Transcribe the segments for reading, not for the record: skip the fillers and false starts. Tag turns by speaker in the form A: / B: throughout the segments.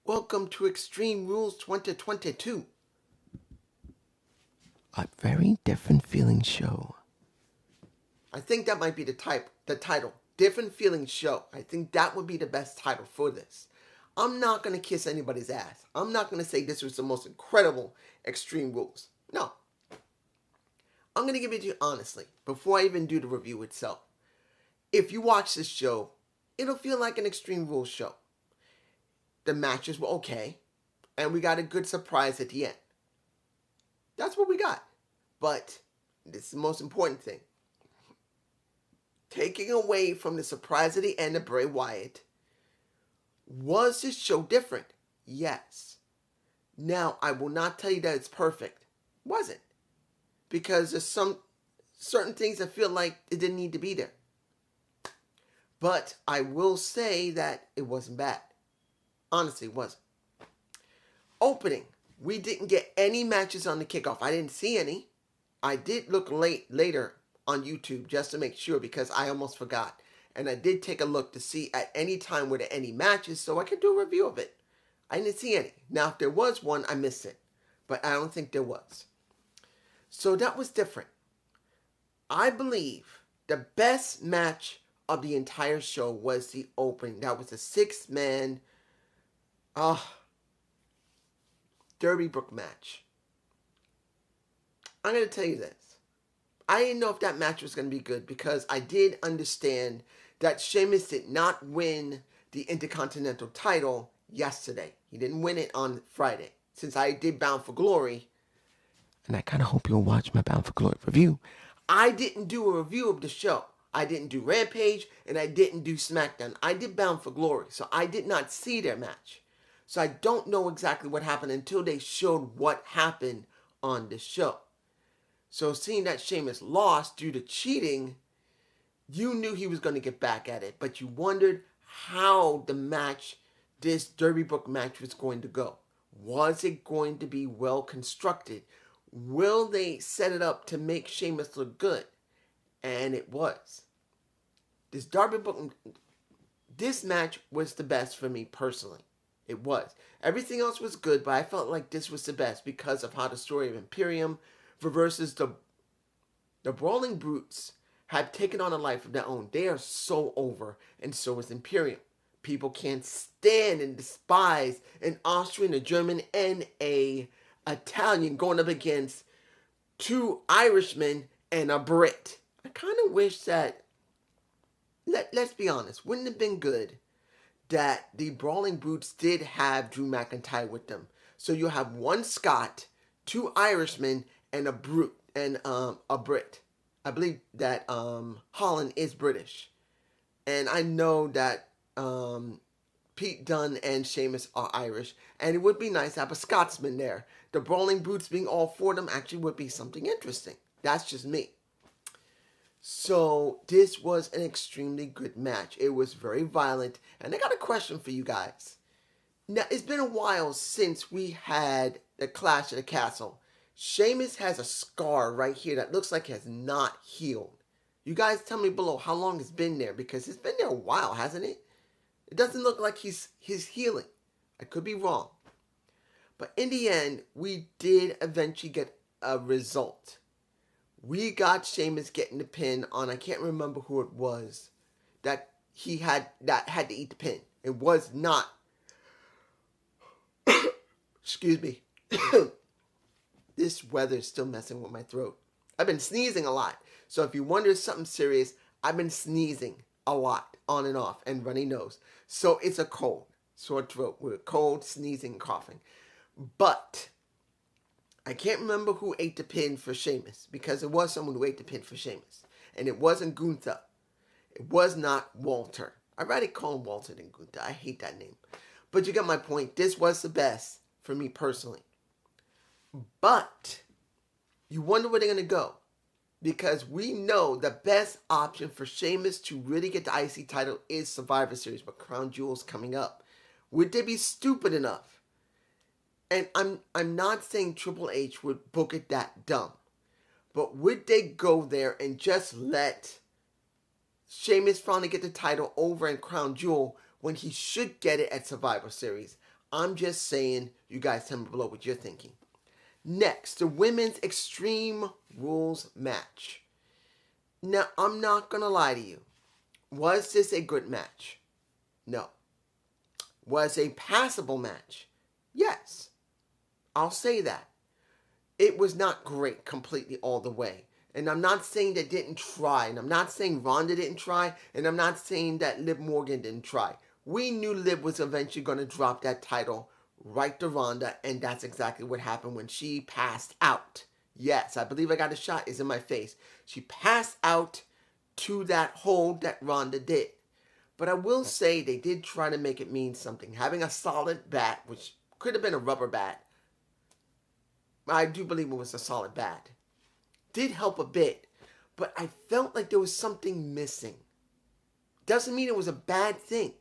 A: Welcome to Extreme Rules 2022.
B: A very different feeling show.
A: I think that might be the title. Different Feeling Show. I think that would be the best title for this. I'm not going to kiss anybody's ass. I'm not going to say this was the most incredible Extreme Rules. No. I'm going to give it to you honestly before I even do the review itself. If you watch this show, it'll feel like an Extreme Rules show. The matches were okay, and we got a good surprise at the end. That's what we got. But this is the most important thing. Taking away from the surprise at the end of Bray Wyatt, was this show different? Yes. Now, I will not tell you that it's perfect. Wasn't. Because there's some certain things I feel like it didn't need to be there. But I will say that it wasn't bad. Honestly, it wasn't. Opening. We didn't get any matches on the kickoff. I didn't see any. I did look later on YouTube just to make sure because I almost forgot. And I did take a look to see at any time were there any matches so I could do a review of it. I didn't see any. Now, if there was one, I missed it. But I don't think there was. So that was different. I believe the best match of the entire show was the opening. That was a 6-man Derby Brook match. I'm going to tell you this. I didn't know if that match was going to be good because I did understand that Sheamus did not win the Intercontinental title yesterday. He didn't win it on Friday. Since I did Bound for Glory,
B: And I kind of hope you'll watch my Bound for Glory review.
A: I didn't do a review of the show. I didn't do Rampage and I didn't do SmackDown. I did Bound for Glory, so I did not see their match. So I don't know exactly what happened until they showed what happened on the show. So seeing that Sheamus lost due to cheating, you knew he was going to get back at it. But you wondered how the match, this Derby Brook match, was going to go. Was it going to be well constructed? Will they set it up to make Sheamus look good? And it was. This Derby Brook, this match was the best for me personally. It was. Everything else was good, but I felt like this was the best because of how the story of Imperium versus the Brawling Brutes have taken on a life of their own. They are so over, and so is Imperium. People can't stand and despise an Austrian, a German, and a Italian going up against 2 Irishmen and a Brit. I kind of wish that, let's be honest, wouldn't it have been good that the Brawling Brutes did have Drew McIntyre with them. So you have 1 Scot, 2 Irishmen, and a Brute and a Brit. I believe that Holland is British, and I know that Pete Dunne and Sheamus are Irish, and it would be nice to have a Scotsman there. The Brawling Brutes being all 4 of them actually would be something interesting. That's just me. So this was an extremely good match. It was very violent, and I got a question for you guys. Now, it's been a while since we had the Clash at the Castle. Sheamus has a scar right here that looks like it has not healed. You guys tell me below how long it's been there, because it's been there a while, hasn't it? It doesn't look like he's healing. I could be wrong. But in the end, we did eventually get a result. We got Sheamus getting the pin on, I can't remember who it was, that had to eat the pin. It was not, excuse me, this weather is still messing with my throat. I've been sneezing a lot. So if you wonder if something serious, I've been sneezing a lot, on and off, and runny nose. So it's a cold, sore throat, with cold, sneezing, coughing. But I can't remember who ate the pin for Sheamus, because it was someone who ate the pin for Sheamus. And it wasn't Gunther. It was not Walter. I'd rather call him Walter than Gunther. I hate that name. But you get my point. This was the best for me personally. But you wonder where they're going to go. Because we know the best option for Sheamus to really get the IC title is Survivor Series, but Crown Jewel's coming up. Would they be stupid enough? And I'm not saying Triple H would book it that dumb. But would they go there and just let Sheamus finally get the title over in Crown Jewel when he should get it at Survivor Series? I'm just saying, you guys tell me below what you're thinking. Next, the women's Extreme Rules match. Now, I'm not going to lie to you. Was this a good match? No. Was a passable match? Yes. I'll say that. It was not great completely all the way. And I'm not saying they didn't try. And I'm not saying Ronda didn't try. And I'm not saying that Liv Morgan didn't try. We knew Liv was eventually going to drop that title right to Ronda. And that's exactly what happened when she passed out. Yes, I believe I got a shot. It's in my face. She passed out to that hold that Ronda did. But I will say they did try to make it mean something. Having a solid bat, which could have been a rubber bat. I do believe it was a solid bat. Did help a bit. But I felt like there was something missing. Doesn't mean it was a bad thing.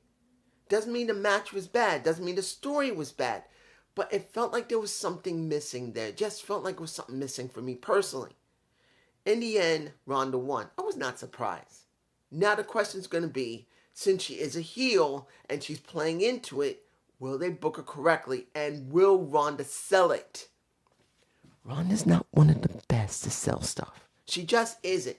A: Doesn't mean the match was bad. Doesn't mean the story was bad. But it felt like there was something missing there. It just felt like it was something missing for me personally. In the end, Ronda won. I was not surprised. Now the question's going to be, since she is a heel and she's playing into it, will they book her correctly? And will Ronda sell it?
B: Ronda's not one of the best to sell stuff.
A: She just isn't.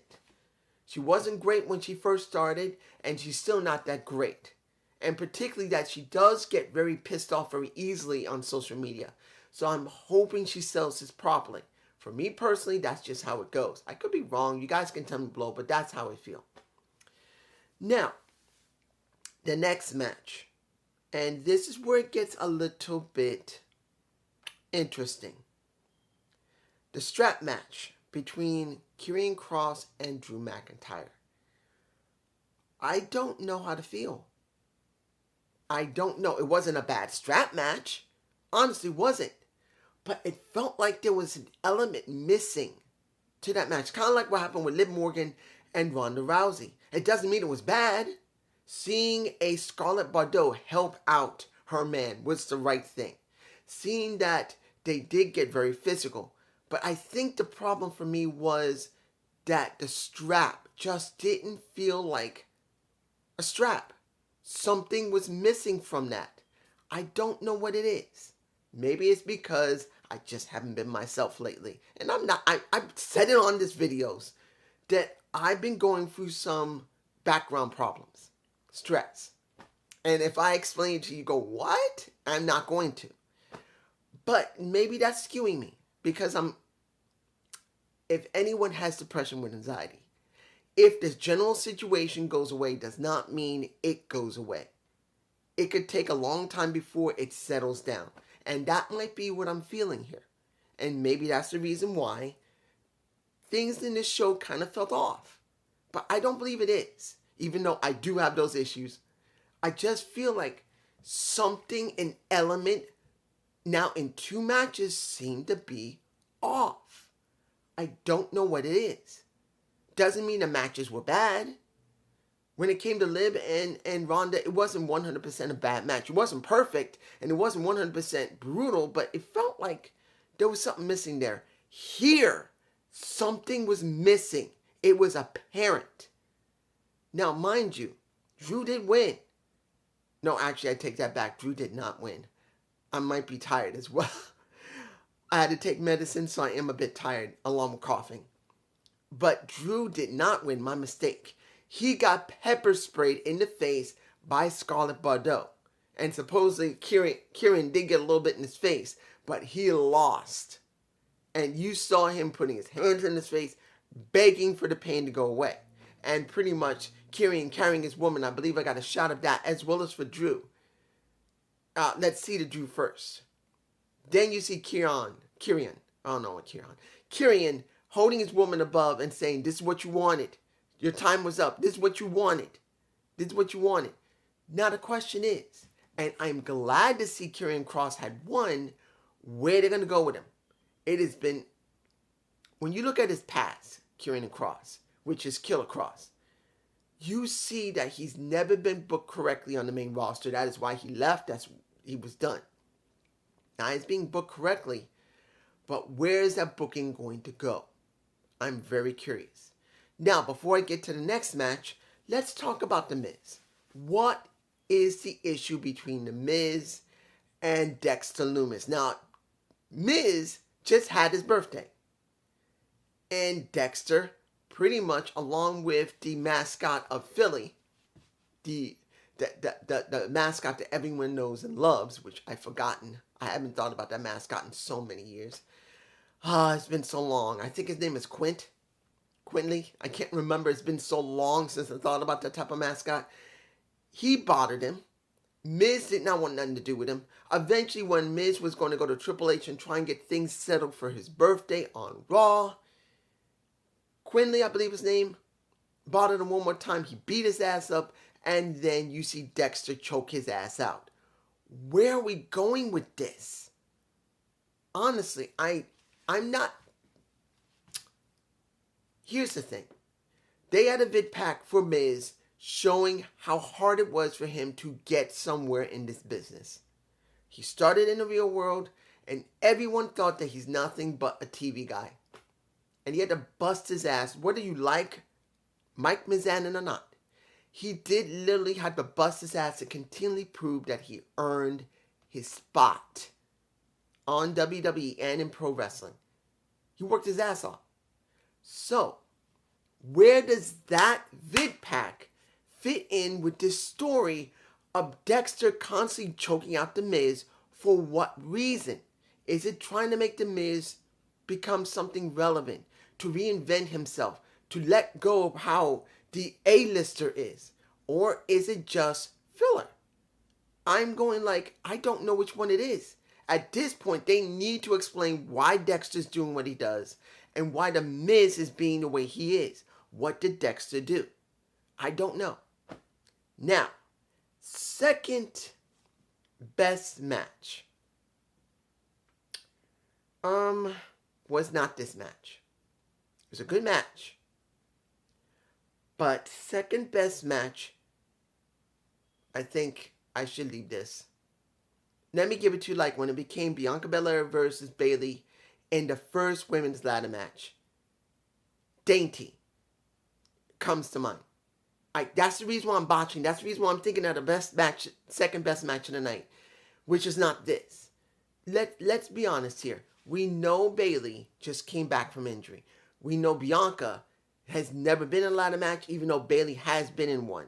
A: She wasn't great when she first started, and she's still not that great. And particularly that she does get very pissed off very easily on social media. So I'm hoping she sells this properly. For me personally, that's just how it goes. I could be wrong. You guys can tell me below, but that's how I feel. Now, the next match. And this is where it gets a little bit interesting. The strap match between Karrion Kross and Drew McIntyre. I don't know how to feel. I don't know. It wasn't a bad strap match. Honestly, wasn't. But it felt like there was an element missing to that match. Kind of like what happened with Liv Morgan and Ronda Rousey. It doesn't mean it was bad. Seeing a Scarlet Bordeaux help out her man was the right thing. Seeing that they did get very physical. But I think the problem for me was that the strap just didn't feel like a strap. Something was missing from that. I don't know what it is. Maybe it's because I just haven't been myself lately. And I've said it on these videos that I've been going through some background problems, stress. And if I explain it to you, you go, what? I'm not going to. But maybe that's skewing me because if anyone has depression with anxiety, if this general situation goes away does not mean it goes away. It could take a long time before it settles down. And that might be what I'm feeling here. And maybe that's the reason why things in this show kind of felt off. But I don't believe it is. Even though I do have those issues. I just feel like something, an element, now in 2 matches seemed to be off. I don't know what it is. Doesn't mean the matches were bad. When it came to Liv and Ronda, it wasn't 100% a bad match. It wasn't perfect, and it wasn't 100% brutal, but it felt like there was something missing there. Here, something was missing. It was apparent. Now, mind you, Drew did win. No, actually, I take that back. Drew did not win. I might be tired as well. I had to take medicine, so I am a bit tired, along with coughing. But Drew did not win, my mistake. He got pepper sprayed in the face by Scarlet Bordeaux. And supposedly Karrion did get a little bit in his face, but he lost. And you saw him putting his hands in his face, begging for the pain to go away. And pretty much Karrion carrying his woman. I believe I got a shot of that, as well as for Drew. Let's see the Drew first. Then you see Karrion. I don't know what Karrion holding his woman above and saying, this is what you wanted. Your time was up. This is what you wanted. This is what you wanted. Now the question is, and I'm glad to see Karrion Kross had won, where they're going to go with him. It has been, when you look at his past, Karrion Kross, which is Killer Kross, you see that he's never been booked correctly on the main roster. That is why he left. He was done. Now he's being booked correctly, but where is that booking going to go? I'm very curious. Now, before I get to the next match, let's talk about The Miz. What is the issue between The Miz and Dexter Lumis. Now, Miz just had his birthday. And Dexter, pretty much along with the mascot of Philly, the mascot that everyone knows and loves, which I've forgotten. I haven't thought about that mascot in so many years. It's been so long. I think his name is Quintley. I can't remember. It's been so long since I thought about that type of mascot. He bothered him. Miz did not want nothing to do with him. Eventually, when Miz was going to go to Triple H and try and get things settled for his birthday on Raw, Quinley, I believe his name, bothered him one more time. He beat his ass up, and then you see Dexter choke his ass out. Where are we going with this? Honestly, I'm not. Here's the thing. They had a vid pack for Miz showing how hard it was for him to get somewhere in this business. He started in the real world, and everyone thought that he's nothing but a TV guy. And he had to bust his ass, whether you like Mike Mizanin or not. He did literally have to bust his ass to continually prove that he earned his spot on WWE and in pro wrestling. He worked his ass off. So, where does that vid pack fit in with this story of Dexter constantly choking out The Miz? For what reason? Is it trying to make The Miz become something relevant, to reinvent himself, to let go of how the A-lister is? Or is it just filler? I'm going like, I don't know which one it is. At this point, they need to explain why Dexter's doing what he does and why The Miz is being the way he is. What did Dexter do? I don't know. Now, second best match. Was not this match. It was a good match. But second best match, I think I should leave this. Let me give it to you like when it became Bianca Belair versus Bayley in the first women's ladder match. Dainty comes to mind. That's the reason why I'm botching. That's the reason why I'm thinking of the best match, second best match of the night, which is not this. Let's be honest here. We know Bayley just came back from injury. We know Bianca has never been in a ladder match, even though Bayley has been in one.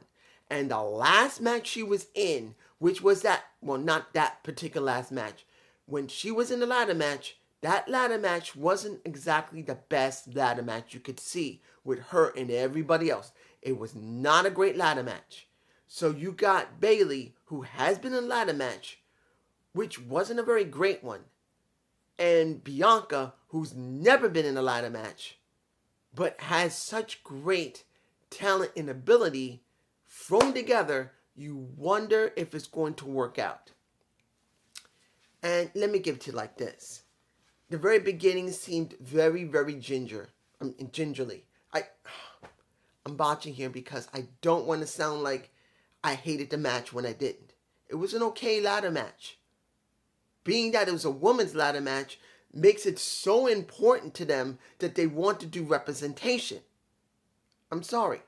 A: And the last match she was in, which was that, well, not that particular last match. When she was in the ladder match, that ladder match wasn't exactly the best ladder match you could see with her and everybody else. It was not a great ladder match. So you got Bayley, who has been in a ladder match, which wasn't a very great one. And Bianca, who's never been in a ladder match, but has such great talent and ability thrown together, you wonder if it's going to work out. And let me give it to you like this. The very beginning seemed very, very gingerly. I'm botching here because I don't want to sound like I hated the match when I didn't. It was an okay ladder match. Being that it was a women's ladder match makes it so important to them that they want to do representation. I'm sorry.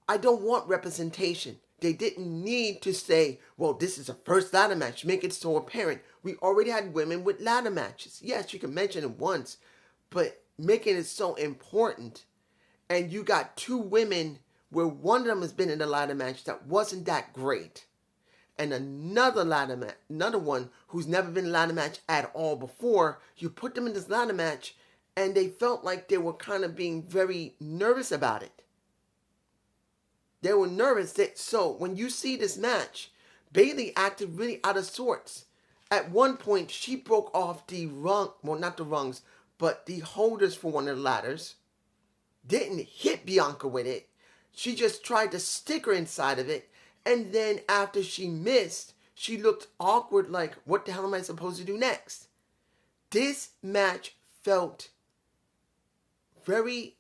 A: I don't want representation. They didn't need to say, well, this is a first ladder match. Make it so apparent. We already had women with ladder matches. Yes, you can mention it once, but making it so important. And you got two women where one of them has been in a ladder match that wasn't that great. And another one who's never been in a ladder match at all before, you put them in this ladder match and they felt like they were kind of being very nervous about it. They were nervous. So when you see this match, Bayley acted really out of sorts. At one point, she broke off the not the rungs, but the holders for one of the ladders. Didn't hit Bianca with it. She just tried to stick her inside of it. And then after she missed, she looked awkward like, what the hell am I supposed to do next? This match felt very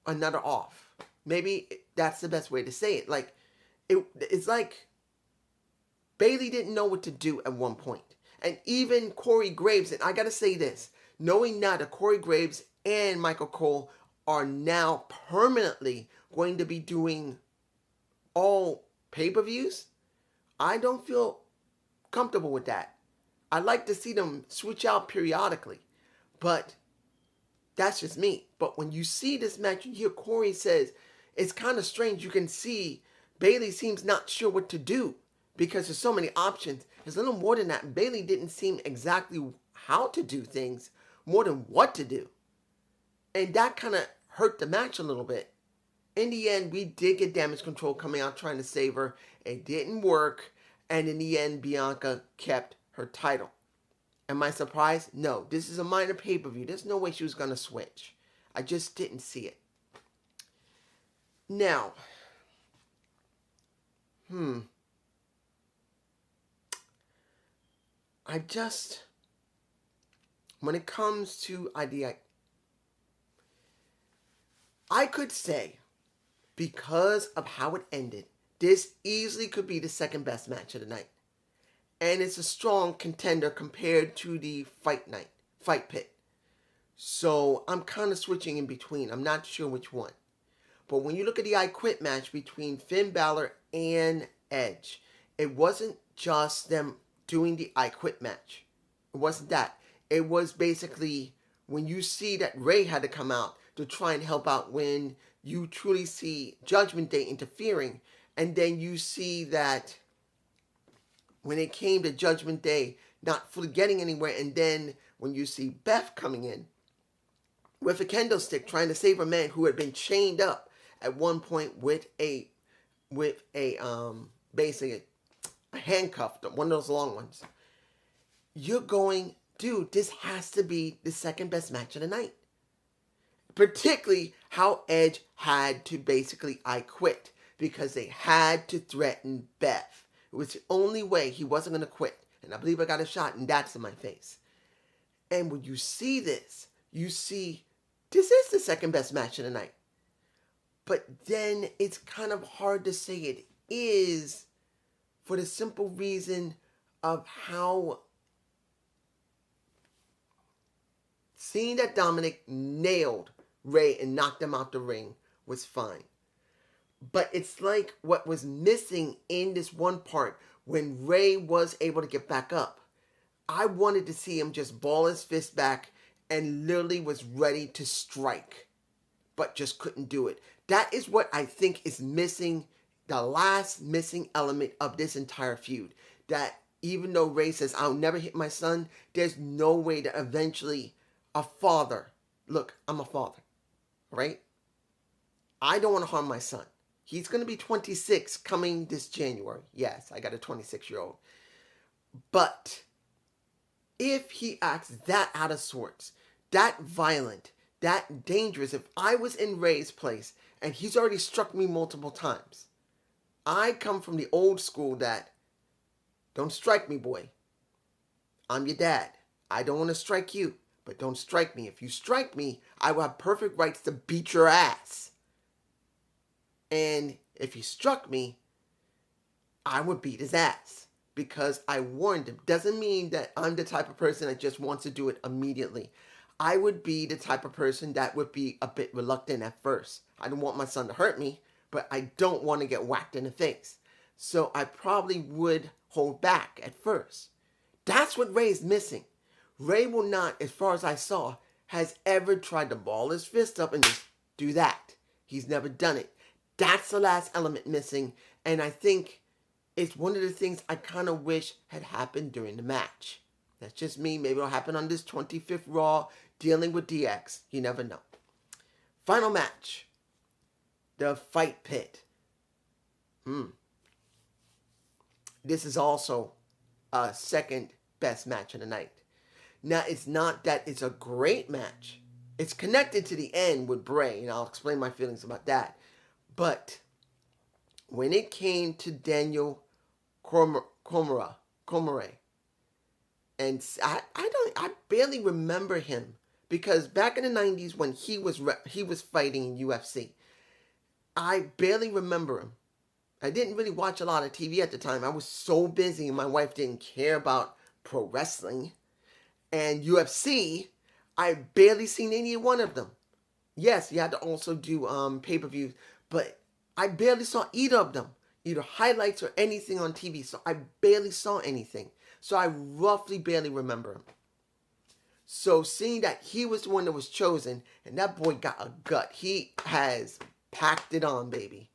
A: another off. Maybe that's the best way to say it. Like, it's like Bayley didn't know what to do at one point. And even Corey Graves, and I gotta say this, knowing now that Corey Graves and Michael Cole are now permanently going to be doing all pay-per-views, I don't feel comfortable with that. I like to see them switch out periodically, but that's just me. But when you see this match, you hear Corey says, it's kind of strange. You can see Bayley seems not sure what to do because there's so many options. There's a little more than that. Bayley didn't seem exactly how to do things, more than what to do. And that kind of hurt the match a little bit. In the end, we did get Damage Control coming out trying to save her. It didn't work. And in the end, Bianca kept her title. Am I surprised? No. This is a minor pay-per-view. There's no way she was going to switch. I just didn't see it. Now, when it comes to idea, I could say, because of how it ended, this easily could be the second best match of the night. And it's a strong contender compared to the fight pit. So I'm kind of switching in between. I'm not sure which one. But when you look at the I Quit match between Finn Balor and Edge, it wasn't just them doing the I Quit match. It wasn't that. It was basically when you see that Ray had to come out to try and help out, when you truly see Judgment Day interfering, and then you see that when it came to Judgment Day not fully getting anywhere, and then when you see Beth coming in with a kendo stick trying to save a man who had been chained up at one point with basically a handcuff, one of those long ones, you're going, dude, this has to be the second best match of the night. Particularly how Edge had to basically I Quit, because they had to threaten Beth. It was the only way he wasn't going to quit. And I believe I got a shot, and that's in my face. And when you see this, you see this is the second best match of the night. But then it's kind of hard to say it is, for the simple reason of how seeing that Dominic nailed Ray and knocked him out the ring was fine. But it's like what was missing in this one part when Ray was able to get back up. I wanted to see him just ball his fist back and literally was ready to strike, but just couldn't do it. That is what I think is missing, the last missing element of this entire feud. That even though Ray says, I'll never hit my son, there's no way that eventually a father, look, I'm a father, right? I don't want to harm my son. He's going to be 26 coming this January. Yes, I got a 26-year-old. But if he acts that out of sorts, that violent, that dangerous, if I was in Ray's place and he's already struck me multiple times, I come from the old school that, don't strike me, boy. I'm your dad. I don't want to strike you, but don't strike me. If you strike me, I will have perfect rights to beat your ass. And if he struck me, I would beat his ass because I warned him. Doesn't mean that I'm the type of person that just wants to do it immediately. I would be the type of person that would be a bit reluctant at first. I don't want my son to hurt me, but I don't want to get whacked in the face. So I probably would hold back at first. That's what Ray's missing. Ray will not, as far as I saw, has ever tried to ball his fist up and just do that. He's never done it. That's the last element missing, and I think it's one of the things I kind of wish had happened during the match. That's just me. Maybe it'll happen on this 25th Raw, dealing with DX. You never know. Final match. The Fight Pit. This is also a second best match of the night. Now, it's not that it's a great match. It's connected to the end with Bray, and I'll explain my feelings about that. But when it came to Daniel Cormier, and I barely remember him because back in the 90s when he was fighting in UFC, I barely remember him. I didn't really watch a lot of TV at the time. I was so busy and my wife didn't care about pro wrestling. And UFC, I barely seen any one of them. Yes, you had to also do pay-per-views, but I barely saw either of them, either highlights or anything on TV, so I barely saw anything. So I roughly barely remember him. So seeing that he was the one that was chosen, and that boy got a gut. He has packed it on, baby.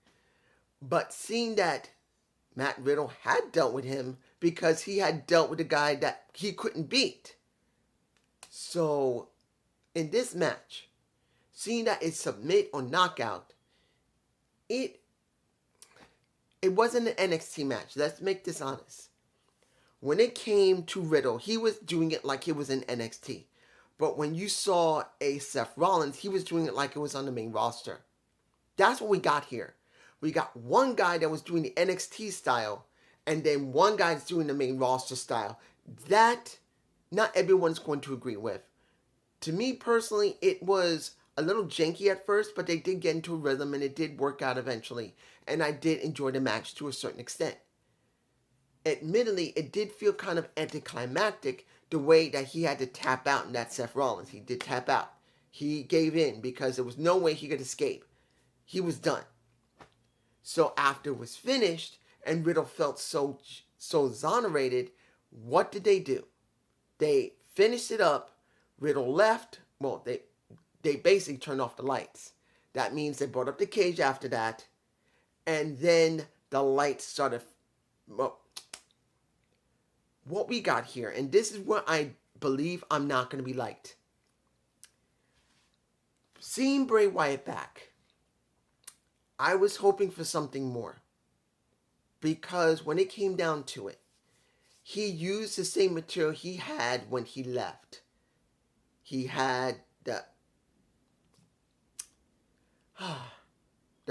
A: But seeing that Matt Riddle had dealt with him because he had dealt with a guy that he couldn't beat. So in this match, seeing that it's submit or knockout, it wasn't an NXT match. Let's make this honest. When it came to Riddle, he was doing it like it was in NXT. But when you saw a Seth Rollins, he was doing it like it was on the main roster. That's what we got here. We got one guy that was doing the NXT style, and then one guy that's doing the main roster style. That not everyone's going to agree with. To me personally, it was a little janky at first, but they did get into a rhythm, and it did work out eventually. And I did enjoy the match to a certain extent. Admittedly, it did feel kind of anticlimactic the way that he had to tap out in that Seth Rollins. He did tap out. He gave in because there was no way he could escape. He was done. So after it was finished and Riddle felt so exonerated, what did they do? They finished it up. Riddle left. Well, they basically turned off the lights. That means they brought up the cage after that. And then the lights started... Well, what we got here, and this is where I believe I'm not going to be liked. Seeing Bray Wyatt back, I was hoping for something more. Because when it came down to it, he used the same material he had when he left. He had the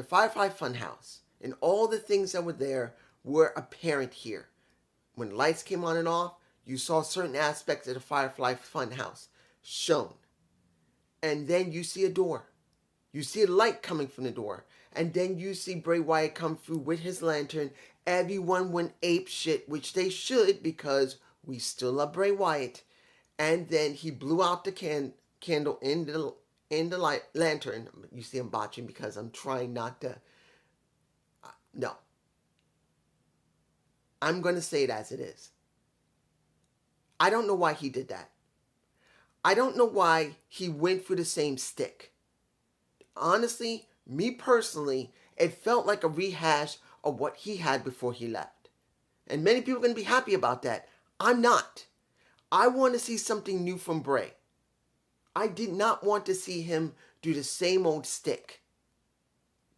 A: Firefly Funhouse, and all the things that were there were apparent here. When the lights came on and off, you saw certain aspects of the Firefly Funhouse shown. And then you see a door. You see a light coming from the door. And then you see Bray Wyatt come through with his lantern. Everyone went ape shit, which they should because we still love Bray Wyatt. And then he blew out the candle in the light lantern. You see I'm botching because I'm trying not to... no. I'm going to say it as it is. I don't know why he did that. I don't know why he went for the same stick. Honestly, me personally, it felt like a rehash of what he had before he left. And many people are going to be happy about that. I'm not. I want to see something new from Bray. I did not want to see him do the same old stick.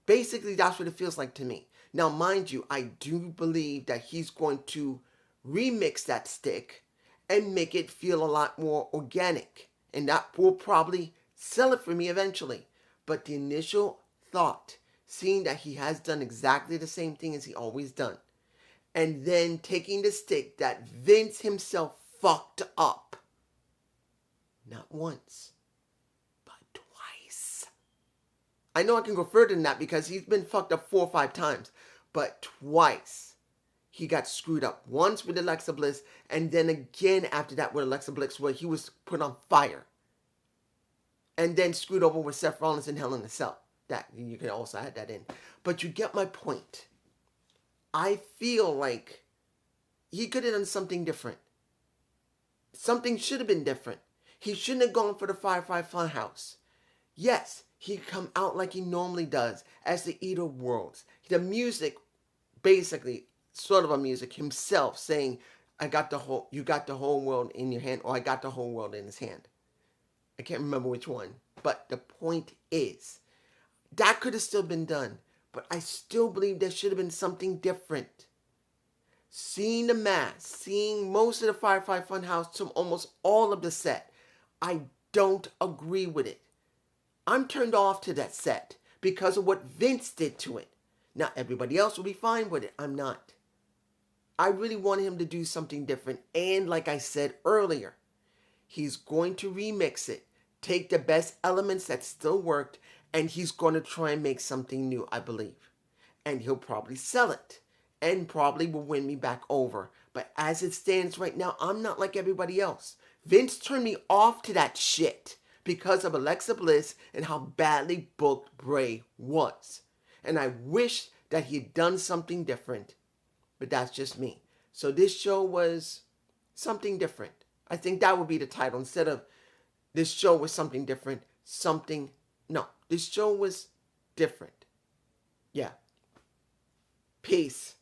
A: Basically, that's what it feels like to me. Now, mind you, I do believe that he's going to remix that stick and make it feel a lot more organic. And that will probably sell it for me eventually. But the initial thought, seeing that he has done exactly the same thing as he always done, and then taking the stick that Vince himself fucked up, not once, but twice. I know I can go further than that because he's been fucked up 4 or 5 times. But twice, he got screwed up. Once with Alexa Bliss, and then again after that with Alexa Bliss, where he was put on fire. And then screwed over with Seth Rollins in Hell in a Cell. That, you can also add that in. But you get my point. I feel like he could have done something different. Something should have been different. He shouldn't have gone for the Firefly Funhouse. Yes, he come out like he normally does as the Eater of Worlds. The music, basically, sort of a music himself saying, you got the whole world in your hand, or I got the whole world in his hand. I can't remember which one. But the point is, that could have still been done. But I still believe there should have been something different. Seeing the mask, seeing most of the Firefly Funhouse to almost all of the set, I don't agree with it. I'm turned off to that set because of what Vince did to it. Now, everybody else will be fine with it. I'm not. I really want him to do something different. And like I said earlier, he's going to remix it. Take the best elements that still worked, and he's going to try and make something new, I believe. And he'll probably sell it. And probably will win me back over. But as it stands right now, I'm not like everybody else. Vince turned me off to that shit because of Alexa Bliss and how badly booked Bray was. And I wish that he had done something different. But that's just me. So this show was Something different. I think that would be the title. Instead of this show was something different, no, this show was different. Yeah. Peace.